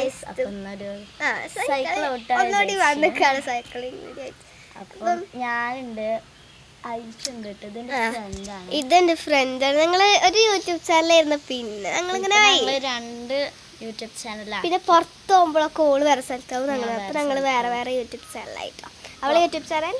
Guys അപ്പം ഞാനുണ്ട് ഇതെന്റെ ഫ്രണ്ടാണ്. ഞങ്ങള് ഒരു യൂട്യൂബ് ചാനലായിരുന്നു. പിന്നെ ഞങ്ങളിങ്ങനെ രണ്ട് യൂട്യൂബ് ചാനലാണ്. പിന്നെ പുറത്ത് പോകുമ്പോഴൊക്കെ ഓള് വേറെ സ്ഥലത്താവും ഞങ്ങൾ. അപ്പൊ ഞങ്ങള് വേറെ വേറെ യൂട്യൂബ് ചാനലായിട്ടോ. അവളെ യൂട്യൂബ് ചാനൽ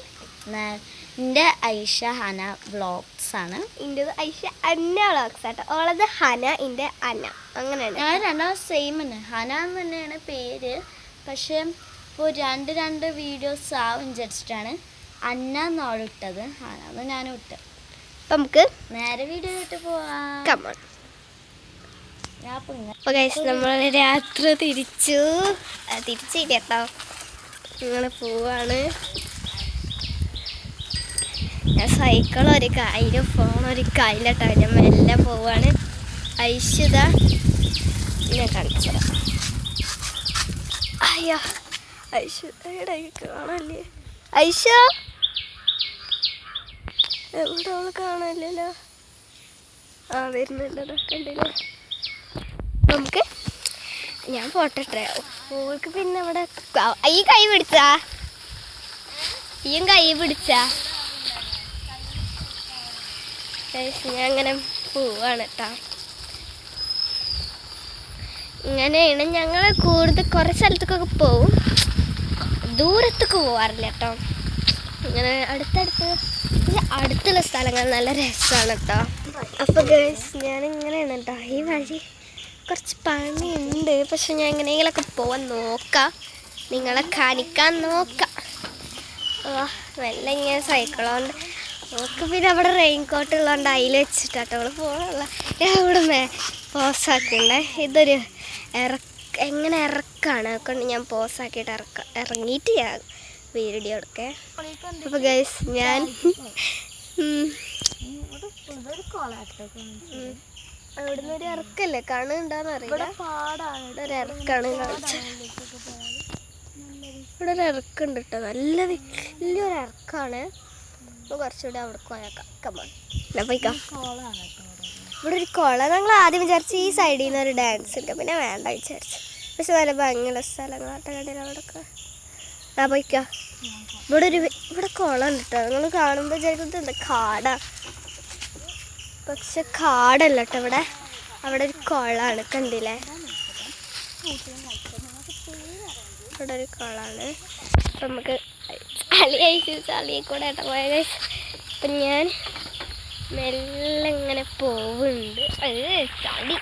എൻ്റെ ഐഷ ഹന വ്ളോഗ്സ് ആണ്. ഇന്റേത് ഐഷ അന്ന വ്ളോഗ്സ് ആട്ടോ. ഓളത് ഹന, ഇന്റെ അന്ന. അങ്ങനെയാണ്. ഞാൻ രണ്ടാമത് സെയിം തന്നെ, ഹന എന്ന് തന്നെയാണ് പേര്. പക്ഷെ ഇപ്പോൾ രണ്ട് വീഡിയോസ് ആവും വിചാരിച്ചിട്ടാണ് അന്ന എന്നോട് ഇട്ടത്, ഹന എന്ന് ഞാനും ഇട്ടത്. അപ്പം നമുക്ക് നേരെ വീഡിയോ ഇട്ട് പോവാം. നമ്മൾ രാത്രി തിരിച്ചു കേട്ടോ. ഇങ്ങനെ പോവാണ്. ഞാൻ സൈക്കിൾ ഒരു കയ്യിലും ഫോൺ ഒരു കയ്യിലിട്ടോ. ഞാൻ മെല്ലെ പോവാണ്. ഐശ്വത ഞാൻ കാണിച്ചു തരാം. അയ്യോ ഐശ്വതയുടെ കാണല്ലേ? ഐശ എവിടെ അവള് കാണാനില്ലല്ലോ. വരുന്നുണ്ടോ? കണ്ടില്ലേ? നമുക്ക് ഞാൻ ഫോട്ടോ ഇട്ടേ. ഓൾക്ക് പിന്നെ അവിടെ ഈ കൈ പിടിച്ചാ ഞാൻ അങ്ങനെ പോവാണ് കേട്ടോ. ഇങ്ങനെയാണ് ഞങ്ങൾ കൂടുതൽ കുറേ സ്ഥലത്തേക്കൊക്കെ പോവും. ദൂരത്തേക്ക് പോവാറില്ല കേട്ടോ. ഇങ്ങനെ അടുത്തുള്ള സ്ഥലങ്ങൾ നല്ല രസമാണ് കേട്ടോ. അപ്പോൾ ഗൈസ് ഞാനിങ്ങനെയാണ് കേട്ടോ. ഈ വഴി കുറച്ച് പണിയുണ്ട്. പക്ഷെ ഞാൻ എങ്ങനെയെങ്കിലൊക്കെ പോവാൻ നോക്കാം, നിങ്ങളെ കാണിക്കാൻ നോക്കാം. നല്ല ഇങ്ങനെ സൈക്കിളുണ്ട്. നമുക്ക് പിന്നെ അവിടെ റെയിൻ കോട്ട് ഉള്ളതുകൊണ്ട് അതിൽ വെച്ചിട്ടാട്ടോ അവള് പോകാനുള്ള. ഞാൻ ഇവിടെ പോസാക്കണ്ടേ. ഇതൊരു എങ്ങനെ ഇറക്കാണ്. അതുകൊണ്ട് ഞാൻ പോസാക്കിയിട്ട് ഇറങ്ങിയിട്ട് ഞാൻ വീഡിയോ എടുക്കേ. അപ്പോൾ ഗൈസ് ഞാൻ അവിടുന്ന് ഒരു ഇറക്കല്ലേ കാണുന്നുണ്ടോന്ന് അറിയില്ല. ഒരു ഇറക്കാണ് കാണിച്ചത്. ഇവിടെ ഒരു ഇറക്കുണ്ട് കേട്ടോ. നല്ല വലിയൊരു ഇറക്കാണ്. അപ്പോൾ കുറച്ചുകൂടി അവിടെ പോയേക്കാം. പോയിക്കാം. ഇവിടെ ഒരു കുളം. ഞങ്ങൾ ആദ്യം വിചാരിച്ച് ഈ സൈഡിൽ നിന്ന് ഒരു ഡാൻസ് ഉണ്ട്. പിന്നെ വേണ്ട വിചാരിച്ചു. പക്ഷെ നല്ല ഭംഗിയുള്ള സ്ഥലങ്ങളാട്ട കടയിൽ അവിടെയൊക്കെ. പോയിക്കാം. ഇവിടെ കുളം ഉണ്ട് കേട്ടോ. നിങ്ങൾ കാണുമ്പോൾ വിചാരിക്കുന്നത് എന്താ കാടാ? പക്ഷെ കാടല്ല കേട്ടോ. അവിടെ ഒരു കുളമാണ്. കണ്ടില്ലേ? ഇവിടെ ഒരു കുളമാണ്. അപ്പം നമുക്ക് ചളിയെ കൂടെ കേട്ടോ പോയ. അപ്പം ഞാൻ മെല്ലെ ഇങ്ങനെ പോവുന്നുണ്ട്. ചളി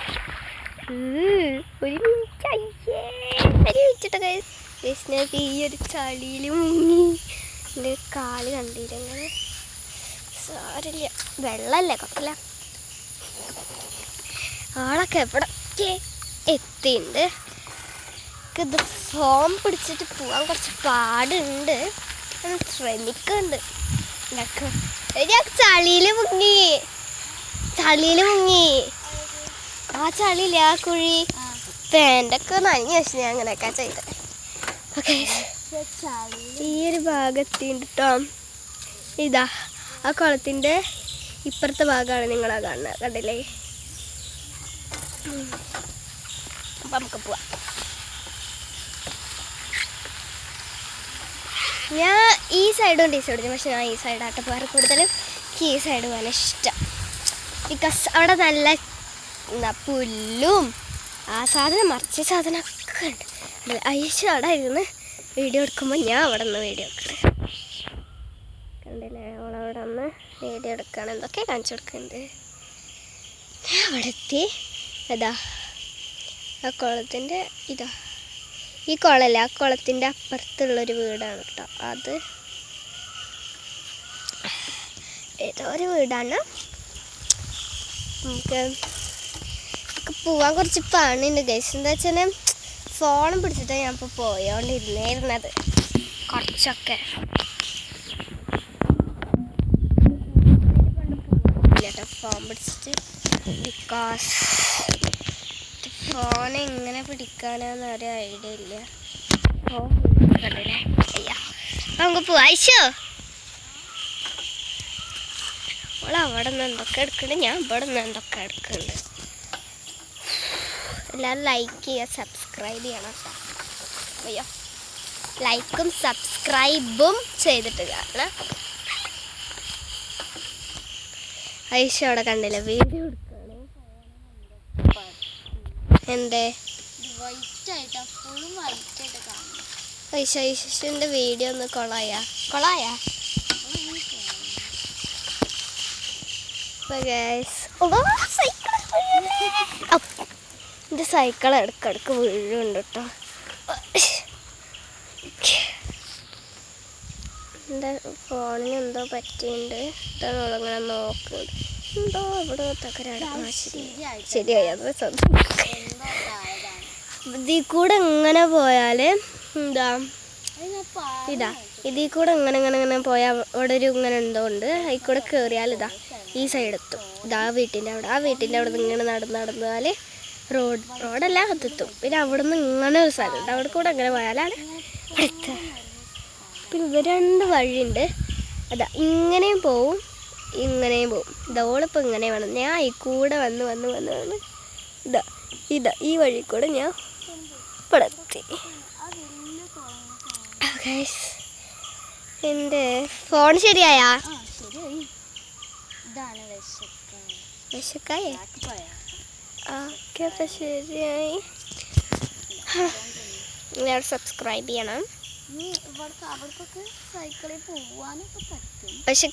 ഒരു മിനിറ്റ് ഗൈസ്. ഞാൻ ഈ ഒരു ചളിയിൽ മുങ്ങി. എൻ്റെ കാല് കണ്ടില്ല. ഇങ്ങനെ സാരില്ല, വെള്ളമല്ലേ കുഴപ്പമില്ല. ആളൊക്കെ എവിടൊക്കെ എത്തിയിട്ടുണ്ട്. ഇത് ഫോം പിടിച്ചിട്ട് പോകാൻ കുറച്ച് പാടുണ്ട്. ശ്രമിക്കുന്നുണ്ട്. ഞാൻ ചളിയിൽ മുങ്ങി. ആ ചളിയില്ല, ആ കുഴി. പാൻ്റൊക്കെ നനഞ്ഞു വെച്ച് ഞാൻ അങ്ങനെയൊക്കെ ചെയ്ത്. ഓക്കെ, ഈ ഒരു ഭാഗത്തിണ്ട് കേട്ടോ. ഇതാ ആ കുളത്തിൻ്റെ ഇപ്പുറത്തെ ഭാഗമാണ് നിങ്ങളാ കാണുന്നത്. കണ്ടില്ലേ? അപ്പം നമുക്ക് പോവാം. ഞാൻ ഈ സൈഡും ഈ സൈഡും, പക്ഷെ ഞാൻ ഈ സൈഡായിട്ട് പോകാറ് കൂടുതലും. എനിക്ക് ഈ സൈഡ് പോകാൻ ഇഷ്ടം. ബിക്കോസ് അവിടെ നല്ല പുല്ലും ആ സാധനം മറിച്ച സാധനമൊക്കെ ഉണ്ട്. ഐശ അവിടെ ഇരുന്ന് വീഡിയോ എടുക്കുമ്പോൾ ഞാൻ അവിടെ നിന്ന് വീഡിയോ എടുക്കണേ. കണ്ടില്ലേ? അവളവിടെ നിന്ന് വീഡിയോ എടുക്കുകയാണ്. എന്തൊക്കെ കാണിച്ചു കൊടുക്കുന്നുണ്ട്. ഞാൻ അവിടെ എത്തി. അതാ ആ കുളത്തിൻ്റെ ഈ കുളമല്ല, ആ കുളത്തിൻ്റെ അപ്പുറത്തുള്ളൊരു വീടാണ് കേട്ടോ. അത് ഏതോ ഒരു വീടാണ്. നമുക്ക് പോവാൻ കുറച്ച് പണിയുണ്ട് ഗൈസ്. എന്താ വെച്ചാൽ ഫോണും പിടിച്ചിട്ടാണ് ഞാൻ ഇപ്പോൾ പോയോണ്ടിരുന്നത് കുറച്ചൊക്കെ. ഫോൺ പിടിച്ചിട്ട് ബിക്കോസ് ഫോൺ എങ്ങനെ പിടിക്കാനാന്ന് ഒരു ഐഡിയ ഇല്ല. ഫോൺ കണ്ടില്ലേ? അയ്യാ, നമുക്ക് പോവായിച്ചോ. അവൾ അവിടെ നിന്ന് എന്തൊക്കെ എടുക്കുന്നുണ്ട്, ഞാൻ ഇവിടെ നിന്ന് എന്തൊക്കെ എടുക്കുന്നുണ്ട്. എല്ലാവരും ലൈക്ക് ചെയ്യുക, സബ്സ്ക്രൈബ് ചെയ്യണം കേട്ടോ. അയ്യോ, ലൈക്കും സബ്സ്ക്രൈബും ചെയ്തിട്ട് കാണണം. ഐഷ അവിടെ കണ്ടില്ല, വീഡിയോ എടുക്കുകയാണ്. എന്തേ ഐഷൻ്റെ വീഡിയോ ഒന്ന് കൊളായ എൻ്റെ സൈക്കിൾ ഇടക്കിടക്ക് വീഴുണ്ട് കേട്ടോ. എൻ്റെ ഫോണിന് എന്തോ പറ്റിയിട്ടുണ്ട്. ഇങ്ങനെ നോക്കുന്നുണ്ട്, എന്തോ ഇവിടെ തകരാറ്. ശരിയായി, അത് ഇതിൽ കൂടെ എങ്ങനെ പോയാൽ എന്താ ഇതാ, ഇതിൽ കൂടെ ഇങ്ങനെ പോയാൽ അവിടെ ഒരു ഇങ്ങനെ എന്തോ ഉണ്ട്. അതിൽ കൂടെ കയറിയാൽ ഇതാ ഈ സൈഡ് എത്തും. ഇതാ വീട്ടിൻ്റെ അവിടെ, ആ വീട്ടിൻ്റെ അവിടെ നിന്ന് ഇങ്ങനെ നടന്നാൽ റോഡല്ല അതെത്തും. പിന്നെ അവിടെ നിന്ന് ഇങ്ങനെ ഒരു സ്ഥലമുണ്ട്, അവിടെ കൂടെ അങ്ങനെ പോയാലാണ് എത്തുക. പിന്നെ ഇത് 2 വഴിയുണ്ട്. അതാ ഇങ്ങനെയും പോവും ഇങ്ങനെയും പോവും. ഇതോളിപ്പോൾ ഇങ്ങനെ വേണം. ഞാൻ ഈ കൂടെ വന്ന് ഇതാ ഈ വഴി കൂടെ ഞാൻ പെടുത്തി. എൻ്റെ ഫോൺ ശരിയായാ? വിശക്കായി. ഓക്കെ, അപ്പം ശരിയായി. എല്ലാവരും സബ്സ്ക്രൈബ് ചെയ്യണം. സൈക്കിളിൽ പോവാനൊക്കെ പറ്റും. പക്ഷെ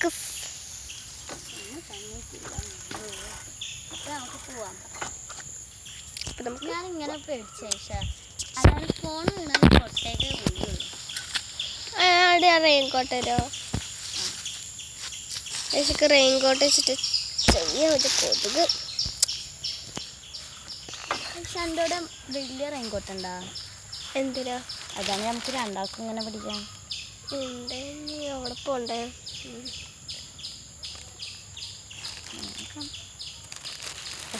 ഞാനിങ്ങനെ പേടിച്ച അതാണ് ഫോൺ വീണത് കൊട്ടേക്ക് വീഴുള്ളൂ. അവിടെ റെയിൻകോട്ട് വരുമോ? പക്ഷെ റെയിൻകോട്ട് വെച്ചിട്ട് ചെയ്യാൻ പറ്റും. കൊതുക്. പക്ഷെ എൻ്റെ കൂടെ വലിയ റെയിൻകോട്ട് ഉണ്ടാ? എന്തിനാ? അതാണ് നമുക്ക് രണ്ടാൾക്കും ഇങ്ങനെ പിടിക്കാം. അവിടെ പോണ്ടേ?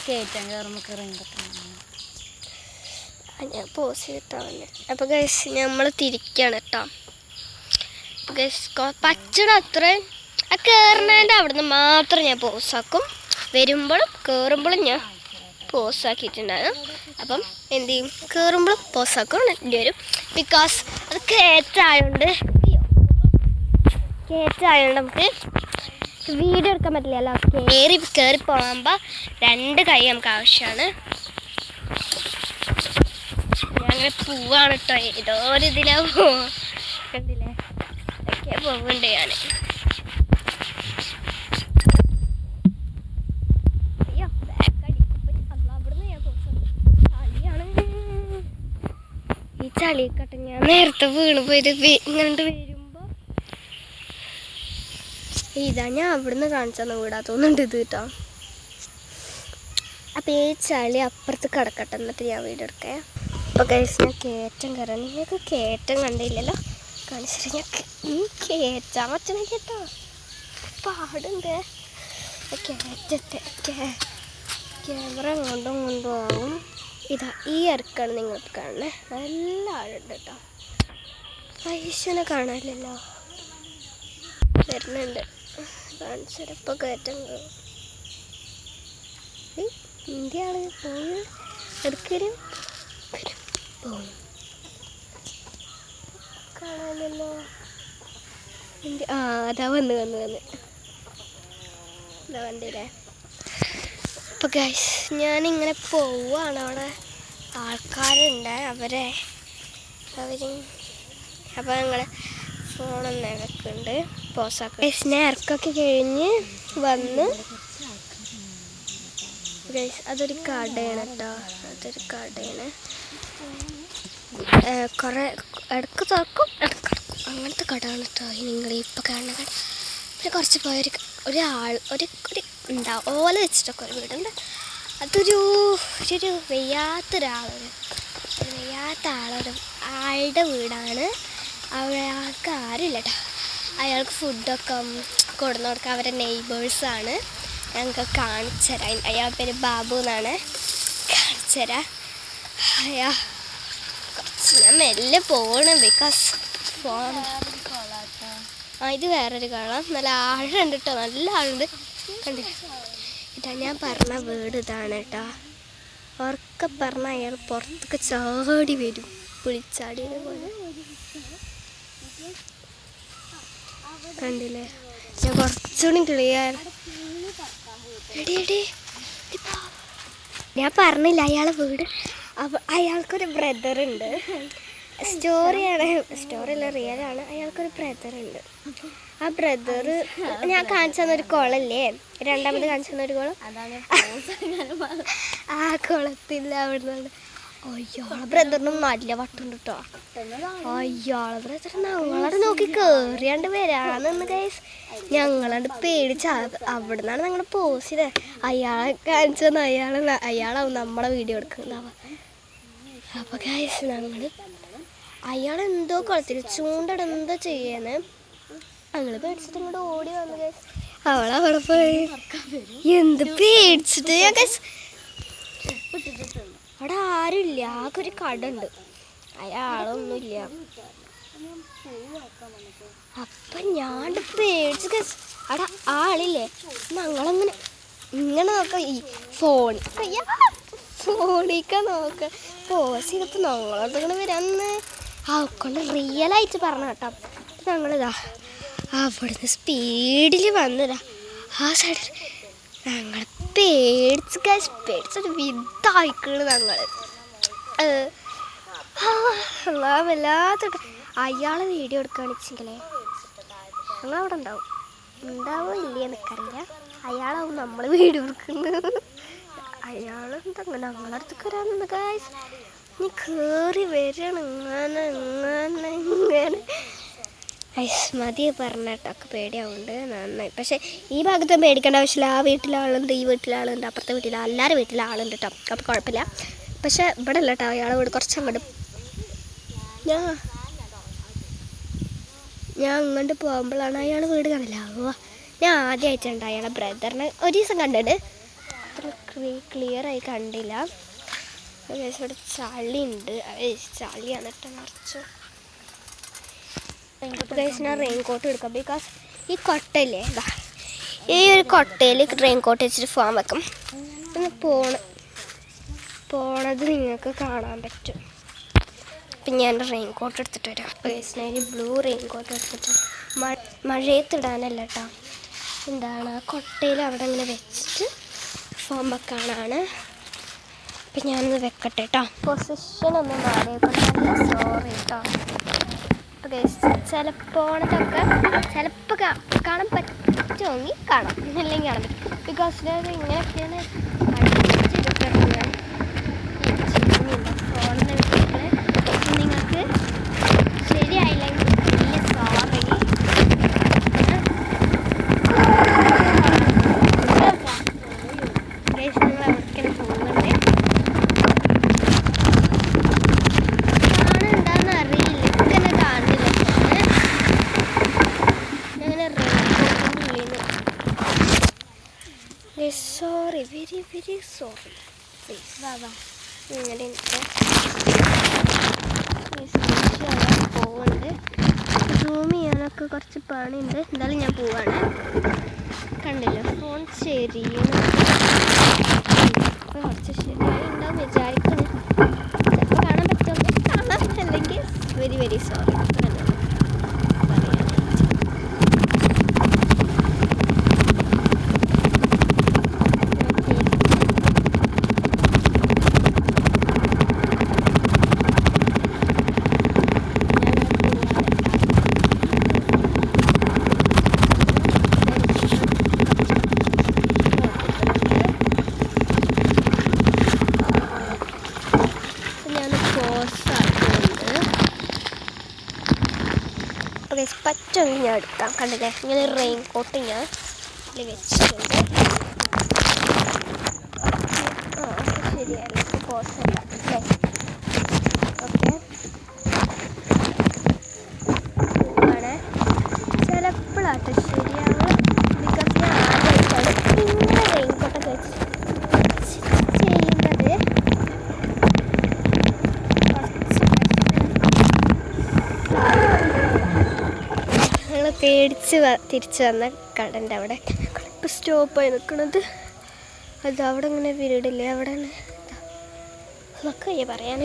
കയറ്റാൻ കയറുമ്പോൾ റെയിൻകോട്ട് ഞാൻ പോസ് ചെയ്തിട്ടാണ്. അപ്പോൾ ഗൈസ് നമ്മൾ തിരിക്കുകയാണ് കേട്ടോ. ഗൈസ് പച്ചട അത്ര ആ കയറുന്നതിൻ്റെ അവിടെ നിന്ന് മാത്രം ഞാൻ പോസാക്കും. വരുമ്പോഴും കയറുമ്പോഴും ഞാൻ പോസാക്കിയിട്ടുണ്ടാകും. അപ്പം എന്ത് ചെയ്യും, കയറുമ്പോഴും പോസാക്കും എൻ്റെ വരും. ബിക്കോസ് അത് കയറ്റായതുകൊണ്ട് നമുക്ക് വീഡിയോ എടുക്കാൻ പറ്റില്ലല്ലോ. കയറി പോകുമ്പോൾ 2 കൈ നമുക്ക് ആവശ്യമാണ്. ഞങ്ങൾ പോവാണ് കേട്ടോ. ഏതോ ഒരു ഇതിലാ കണ്ടില്ലേ, ഒക്കെ പോവുന്നുണ്ട് ഞാൻ. അയ്യോ, അവിടുന്ന് ഞാൻ ചളിയാണ്. ഈ ചളിയൊക്കെ ഞാൻ നേരത്തെ വീണ് പോയിട്ട് ഇങ്ങോട്ട് വരുമ്പോൾ ഇതാ ഞാൻ അവിടുന്ന് കാണിച്ചാൽ വീടാ തോന്നുന്നുണ്ട് ഇത് കേട്ടോ. അപ്പോൾ ഈ ചളി അപ്പുറത്ത് കിടക്കട്ടെ, എന്നിട്ട് ഞാൻ വീഡിയോ എടുക്കാം. അപ്പോൾ കഴിച്ച് ഞാൻ കയറ്റം കയറാൻ, നിങ്ങൾക്ക് കയറ്റം കണ്ടില്ലല്ലോ, കാണിച്ചിട്ട് ഞാൻ കയറ്റാൻ പറ്റണ കേട്ടോ. പാടുണ്ട് കയറ്റത്തെ. ക്യാമറ കൊണ്ടുപോകും. ഇതാ ഈ ഇറക്കാണ് നിങ്ങൾക്ക് കാണണേ. നല്ല ആളുണ്ട് കേട്ടോ. പൈസനെ കാണാനില്ലല്ലോ, വരുന്നുണ്ട് കാണിച്ചാൽ. ഇപ്പോൾ കയറ്റം കയറും. ഇന്ത്യയാണ് പോയി എടുക്കലും കാണാനല്ലോ. അതാ വന്ന് ഇതാ വണ്ടിയില്ലേ. അപ്പോൾ ഗൈസ് ഞാനിങ്ങനെ പോവാണ്. അവിടെ ആൾക്കാരുണ്ട്, അവർ അപ്പോൾ ഞങ്ങൾ ഫോണൊന്നും ഇറക്കുന്നുണ്ട്, പോസാക്കും. ഗൈസ് ഞാൻ ഇറക്കൊക്കെ കഴിഞ്ഞ് വന്ന് ഗൈസ് അതൊരു കടയാണ് കേട്ടോ. അതൊരു കടയാണ്. കുറേ ഇടക്ക് തുറക്കും ഇടക്ക് അങ്ങനത്തെ കടയാണ് കേട്ടോ നിങ്ങൾ ഇപ്പോൾ കാണുന്ന കട. പിന്നെ കുറച്ച് പോയ ഒരു ഉണ്ടാവും ഓല വെച്ചിട്ടൊക്കെ ഒരു വീടുണ്ട്. അതൊരു വയ്യാത്ത ആളുടെ വീടാണ്. അയാൾക്ക് ആരുമില്ല കേട്ടോ. അയാൾക്ക് ഫുഡൊക്കെ കൊടുന്നു കൊടുക്കുക അവരുടെ നെയ്ബേഴ്സാണ്. ഞങ്ങൾക്ക് കാണിച്ചു തരാം. അയാളുടെ പേര് ബാബു എന്നാണ്. കാണിച്ചു തരാം. ഞാൻ മെല്ലെ പോകണം ബിക്കോസ് ഫോൺ. ഇത് വേറൊരു കാണാം. നല്ല ആഴുണ്ട് കേട്ടോ, നല്ല ആളുണ്ട്. കണ്ടില്ല, ഇതാ ഞാൻ പറഞ്ഞ വീട് ഇതാണ് കേട്ടോ. ഉറക്കെ പറഞ്ഞ അയാൾ പുറത്തൊക്കെ ചാടി വരും, പുളിച്ചാടിയത് പോലെ. കണ്ടില്ലേ, ഞാൻ കുറച്ചുകൂടി ക്ലിയർ. ഞാൻ പറഞ്ഞില്ല അയാളെ വീട്. അയാൾക്കൊരു ബ്രദറുണ്ട്. സ്റ്റോറിയല്ല, റിയലാണ്. അയാൾക്കൊരു ബ്രദറുണ്ട്. ആ ബ്രദർ ഞാൻ കാണിച്ചു തന്നൊരു കുളല്ലേ, രണ്ടാമത് കാണിച്ചു തന്നൊരു കുളം, ആ കുളത്തില്ല അവിടുന്ന്. അയ്യാളെ ബ്രദറിനും നല്ല വട്ടുണ്ട് കേട്ടോ. അയ്യാളെ ബ്രദർ ഞങ്ങളവിടെ നോക്കി കേറിയാണ്ട് വരാന്ന് ഗൈസ്. ഞങ്ങളാണ്ട് പേടിച്ച. അവിടെ നിന്നാണ് ഞങ്ങൾ പോസ് ചെയ്തത്. അയാളെ കാണിച്ചു തന്ന അയാളാവും നമ്മളെ വീഡിയോ എടുക്കുന്നതാവ. അപ്പൊ ഗൈസ് ഞങ്ങൾ അയാളെന്തോ കുളത്തിൽ ചൂണ്ടയുടെ എന്തോ ചെയ്യാന്ന് ഞങ്ങൾ പേടിച്ചിട്ട് ഇങ്ങോട്ട് ഓടി വന്നു ഗൈസ്. അവളവിടെ പോയി എന്ത് പേടിച്ചിട്ട് ഞാൻ ഗൈസ്. അവിടെ ആരുമില്ല, ആകെ ഒരു കട ഉണ്ട്, അയാളൊന്നുമില്ല. അപ്പൊ ഞാൻ പേടിച്ച് ഗൈസ്. അവിടെ ആളില്ലേ, ഞങ്ങളങ്ങനെ ഇങ്ങനെ നോക്ക, ഈ ഫോണിക്ക നോക്ക പോസ് ചെയ്തപ്പോ ഞങ്ങളോട് ഇങ്ങനെ വരാന്ന് അവക്കൊണ്ട് റിയലായിട്ട് പറഞ്ഞ കേട്ടോ. ഞങ്ങളിതാ അവിടുന്ന് സ്പീഡിൽ വന്നതാ ആ സൈഡിൽ. ഞങ്ങൾ പേടിച്ചൊരു വിധായിക്കണ് ഞങ്ങള്. വല്ലാത്ത അയാളെ വീഡിയോ എടുക്കുകയാണെന്ന് വെച്ചെങ്കിലേ ഞങ്ങളവിടെ ഉണ്ടാവോ ഇല്ലേ എനിക്കറിയില്ല. അയാളാവും നമ്മൾ വീഡിയോ എടുക്കുന്നത്. അയാളെന്താ ഞങ്ങളടുത്ത് വരാമെന്ന് ഗൈസ്. നീ കയറി വരണം ഇങ്ങനെ മതി പറഞ്ഞിട്ടൊക്കെ പേടിയാവുന്നുണ്ട് നന്നായി. പക്ഷെ ഈ ഭാഗത്ത് പേടിക്കേണ്ട ആവശ്യമില്ല. ആ വീട്ടിലെ ആളുണ്ട്, ഈ വീട്ടിലെ ആളുണ്ട്, അപ്പുറത്തെ വീട്ടിലെ എല്ലാവരും വീട്ടിലെ ആളുണ്ട് കേട്ടോ. അപ്പോൾ കുഴപ്പമില്ല. പക്ഷെ ഇവിടെ അല്ല കേട്ടോ, അയാളെ വീട് കുറച്ചങ്ങോട്ട്. ഞാൻ അങ്ങോട്ട് പോകുമ്പോഴാണ് അയാൾ വീട് കാണില്ല. ഞാൻ ആദ്യമായിട്ടുണ്ട് അയാളെ ബ്രദറിനെ ഒരു ദിവസം കണ്ടിട്ട് അത്ര ക്ലിയറായി കണ്ടില്ല. ഇവിടെ ചളിയുണ്ട്, ചളിയാണ് കേട്ടോ നിറച്ചു. ഞാൻ റെയിൻകോട്ട് എടുക്കാം. ബിക്കോസ് ഈ കൊട്ടയില്ലേ, ഈ ഒരു കൊട്ടയിൽ റെയിൻകോട്ട് വെച്ചിട്ട് പോകാൻ വെക്കും. പിന്നെ പോണത് നിങ്ങൾക്ക് കാണാൻ പറ്റും. അപ്പം ഞാൻ റെയിൻകോട്ട് എടുത്തിട്ട് വരാം. പേഴ്സണലി ബ്ലൂ റെയിൻകോട്ട് എടുത്തിട്ട് മഴയത്തിടാനല്ല കേട്ടോ. എന്താണ് ആ കൊട്ടയിൽ അവിടെ ഇങ്ങനെ വെച്ചിട്ട് ഫോം വെക്കാനാണ്. അപ്പം ഞാനത് വെക്കട്ടെ കേട്ടോ. പൊസിഷൻ ഒന്ന് മാറിയപ്പോൾ നല്ല സോറി കേട്ടോ. ചിലപ്പോണതൊക്കെ ചിലപ്പോൾ കാണാൻ പറ്റുമെങ്കിൽ കാണാം, അല്ലെങ്കിൽ കാണാൻ പറ്റും. ബിക്കോസ് ഇങ്ങനെയൊക്കെയാണ് അടിച്ചിട്ടിട്ടുണ്ട് ഞാൻ ഫോണിൻ്റെ വീട്ടിൽ. നിങ്ങൾക്ക് ശരിയായില്ലെങ്കിൽ വലിയ സോറി. നിങ്ങൾ അവർക്കെന്നെ പോകുന്നുണ്ട്. കാണുന്നുണ്ടാന്ന് അറിയില്ല, ഇങ്ങനെ കാണുന്നില്ല. അങ്ങനെ സോറി, വെരി വെരി സോറി. ഇങ്ങനെ പോകുന്നുണ്ട്. സൂം ചെയ്യാനൊക്കെ കുറച്ച് പണിയുണ്ട്. എന്തായാലും ഞാൻ പോവാണ്. കണ്ടില്ല ഫോൺ ശരിയാണ്. കുറച്ച് ശരിയായി ഉണ്ടാവും വിചാരിക്കുന്നു. ചിലപ്പോൾ കാണാൻ പറ്റുമെങ്കിൽ കാണാം, അല്ലെങ്കിൽ വെരി വെരി സോറി. പറ്റുമെങ്കിൽ ഞാൻ എടുക്കാം. കണ്ടില്ലേ, ഇങ്ങനെ റെയിൻ കോട്ട് ഞാൻ ഇതിൽ വെച്ചിട്ടുണ്ട്. ശരിയല്ല, പോസല്ല അല്ലേ? ഓക്കെ, ആണ് ചിലപ്പോഴാട്ടോ ശരിയാവുക. ബിക്കോസ് ഞാൻ ആദ്യമായിട്ടാണ് ഇങ്ങനെ റെയിൻ കോട്ടൊക്കെ വെച്ച് ചെയ്യുന്നത്. പേടിച്ച് തിരിച്ച് വന്ന കടൻ്റെ അവിടെ ഇപ്പോൾ സ്റ്റോപ്പായി നിൽക്കണത്. അത് അവിടെ ഇങ്ങനെ വീടില്ലേ, അവിടെ അതൊക്കെ വയ്യ പറയാൻ.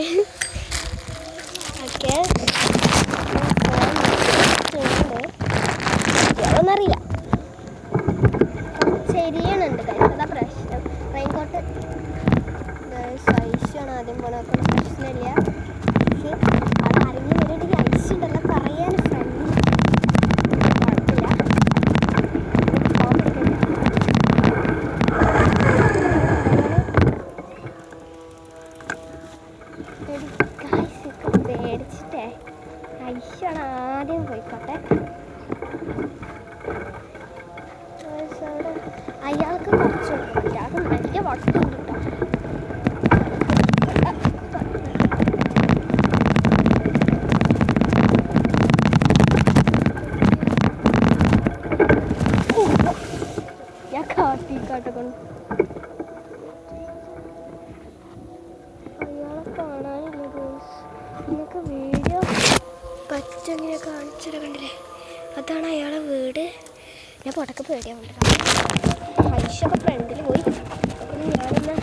ഓക്കെ ഒന്നറിയില്ല ശരിയാണുണ്ട് അതാ പ്രശ്നം. റെയിൻകോട്ട് ഐസാണ് ആദ്യം പോലെ പ്രശ്നമില്ല. പക്ഷെ അത് ആരെങ്കിലും വരുന്നുണ്ടെങ്കിൽ ഐസ് ഉണ്ടല്ലോ പറയാൻ ഫ്രണ്ട്ലി കുഴപ്പമില്ല. പേടിച്ചിട്ടേ ഐസാണ് ആദ്യം പോയിക്കോട്ടെ. അയാൾക്ക് കുറച്ച് അയാൾക്ക് നല്ല വട്ടുണ്ട് കേട്ടോ. ഞാൻ കാട്ടിക്കാട്ടൊക്കെ അയാളെ കാണാനില്ല ഗൈസ്. നിങ്ങൾക്ക് വീഡിയോ പച്ചങ്ങനെ കാണിച്ചിട്ട് കണ്ടില്ലേ, അതാണ് അയാളെ വീട്. ഞാൻ പൊട്ടൊക്കെ പേടിയാവുന്നുണ്ട്. ഐഷൊക്കെ ഫ്രണ്ടിൽ പോയി. അപ്പം ഞാനൊന്ന്